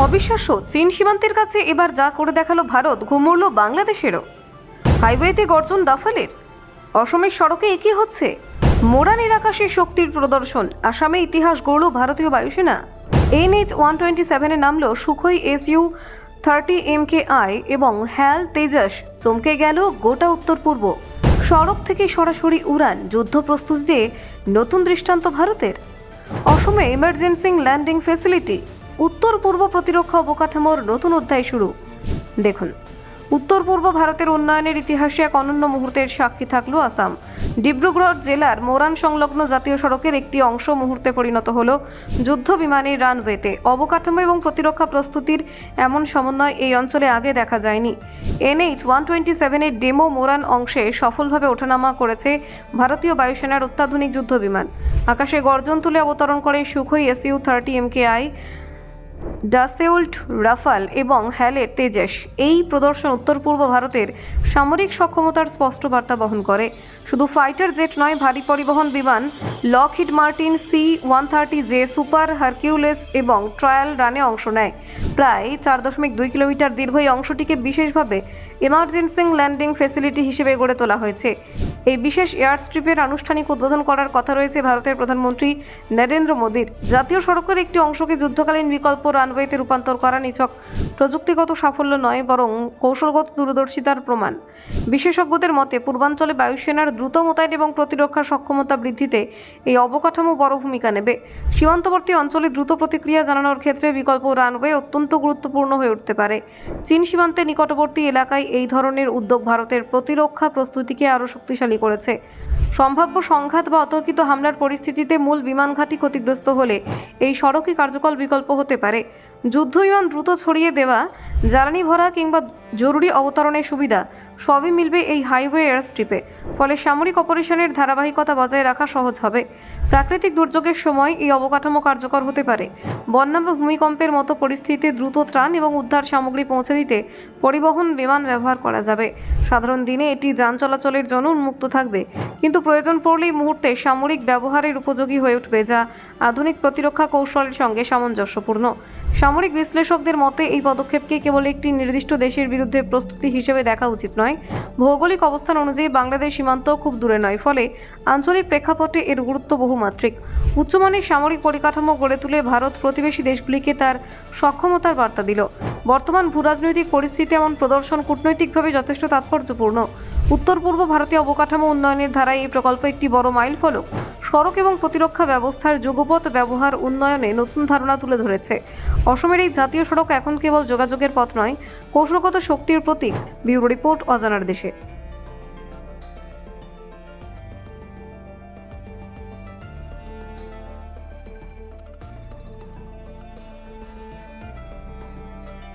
অবিশ্বাস্য, চীন সীমান্তের কাছে এবার যা করে দেখালো ভারত, ঘুম উড়ল বাংলাদেশেরও। হাইওয়েতে গর্জন দাফালের, অসমের সড়কে একই হচ্ছে মোরানের আকাশে শক্তির প্রদর্শন। আসামে ইতিহাস গড়ল ভারতীয় বায়ুসেনা। NH-127-এ নামল সুখোই Su-30 MKI এবং হ্যাল তেজস। চমকে গেল গোটা উত্তর পূর্ব। সড়ক থেকে সরাসরি উড়ান, যুদ্ধ প্রস্তুতিতে নতুন দৃষ্টান্ত ভারতের। অসমে ইমার্জেন্সি ল্যান্ডিং ফেসিলিটি, উত্তর পূর্ব প্রতিরক্ষা অবকাঠামোর নতুন অধ্যায় শুরু। দেখুন, উত্তর পূর্ব ভারতের উন্নয়নের ইতিহাসে এক অনন্য মুহূর্তের সাক্ষী থাকল আসাম। ডিব্রুগড় জেলার মোরান সংলগ্ন জাতীয় সড়কের একটি অংশ মুহূর্তে পরিণত হল যুদ্ধ বিমানের রানওয়েতে। অবকাঠামো এবং প্রতিরক্ষা প্রস্তুতির এমন সমন্বয় এই অঞ্চলে আগে দেখা যায়নি। NH-127-এর ডেমো মোরান অংশে সফলভাবে ওঠানামা করেছে ভারতীয় বায়ুসেনার অত্যাধুনিক যুদ্ধ বিমান। আকাশে গর্জন তুলে অবতরণ করে সুখোই Su-30 MKI, ডাসেউল্ট রাফাল এবং হ্যালের তেজস। এই প্রদর্শন উত্তর পূর্ব ভারতের সামরিক সক্ষমতার স্পষ্ট বার্তা বহন করে। শুধু ফাইটার জেট নয়, ভারী পরিবহন বিমান Lockheed Martin C-130J super Hercules এবং ট্রায়াল রানে অংশ নেয়। প্রায় 4.2 কিলোমিটার দীর্ঘ এই অংশটিকে বিশেষভাবে ইমার্জেন্সি ল্যান্ডিং ফেসিলিটি হিসেবে গড়ে তোলা হয়েছে। এই বিশেষ এয়ার স্ট্রিপের আনুষ্ঠানিক উদ্বোধন করার কথা রয়েছে ভারতের প্রধানমন্ত্রী নরেন্দ্র মোদীর। জাতীয় সড়কের একটি অংশকে যুদ্ধকালীন বিকল্প রানওয়েতে রূপান্তর করা নিছক প্রযুক্তিগত সাফল্য নয়, বরং কৌশলগত দূরদর্শিতার প্রমাণ। বিশেষজ্ঞদের মতে, পূর্বাঞ্চলে বায়ুসেনার দ্রুত মোতায়েন এবং প্রতিরক্ষা সক্ষমতা বৃদ্ধিতে এই অবকাঠামো বড় ভূমিকা নেবে। সীমান্তবর্তী অঞ্চলে দ্রুত প্রতিক্রিয়া জানানোর ক্ষেত্রে বিকল্প রানওয়ে অত্যন্ত গুরুত্বপূর্ণ হয়ে উঠতে পারে। চীন সীমান্তের নিকটবর্তী এলাকায় এই ধরনের উদ্যোগ ভারতের প্রতিরক্ষা প্রস্তুতিকে আরও শক্তিশালী করেছে। সম্ভাব্য সংঘাত বা অতর্কিত হামলার পরিস্থিতিতে মূল বিমান ঘাঁটি ক্ষতিগ্রস্ত হলে এই সড়কই কার্যকর বিকল্প হতে পারে। যুদ্ধ বিমান দ্রুত ছড়িয়ে দেওয়া, জ্বালানি ভরা কিংবা জরুরি অবতরণের সুবিধা সবই মিলবে এই হাইওয়ে এয়ার স্ট্রিপে। ফলে সামরিক অপারেশনের ধারাবাহিকতা বজায় রাখা সহজ হবে। প্রাকৃতিক দুর্যোগের সময় এই অবকাঠামো কার্যকর হতে পারে। বন্যা বা ভূমিকম্পের মতো পরিস্থিতিতে দ্রুত ত্রাণ এবং উদ্ধার সামগ্রী পৌঁছে দিতে পরিবহন বিমান ব্যবহার করা যাবে। সাধারণ দিনে এটি যান চলাচলের জন্য উন্মুক্ত থাকবে, কিন্তু প্রয়োজন পড়লেই মুহূর্তে সামরিক ব্যবহারের উপযোগী হয়ে উঠবে, যা আধুনিক প্রতিরক্ষা কৌশলের সঙ্গে সামঞ্জস্যপূর্ণ। সামরিক বিশ্লেষকদের মতে, এই পদক্ষেপকে কেবল একটি নির্দিষ্ট দেশের বিরুদ্ধে প্রস্তুতি হিসেবে দেখা উচিত নয়। ভৌগোলিক অবস্থান অনুযায়ী বাংলাদেশ সীমান্ত খুব দূরে নয়, ফলে আঞ্চলিক প্রেক্ষাপটে এর গুরুত্ব বহুমাত্রিক। উচ্চমানের সামরিক পরিকাঠামো গড়ে তুলে ভারত প্রতিবেশী দেশগুলিকে তার সক্ষমতার বার্তা দিল। বর্তমান ভূরাজনৈতিক পরিস্থিতি এমন প্রদর্শন কূটনৈতিকভাবে যথেষ্ট তাৎপর্যপূর্ণ। উত্তর পূর্ব ভারতীয় অবকাঠামো উন্নয়নের ধারায় এই প্রকল্প একটি বড় মাইলফলক। সড়ক এবং প্রতিরক্ষা ব্যবস্থার যুগপৎ ব্যবহার উন্নয়নে নতুন ধারণা তুলে ধরেছে। অসমের এই জাতীয় সড়ক এখন কেবল যোগাযোগের পথ নয়, কৌশলগত শক্তির প্রতীক। ব্যুরো রিপোর্ট, অজানার দেশে।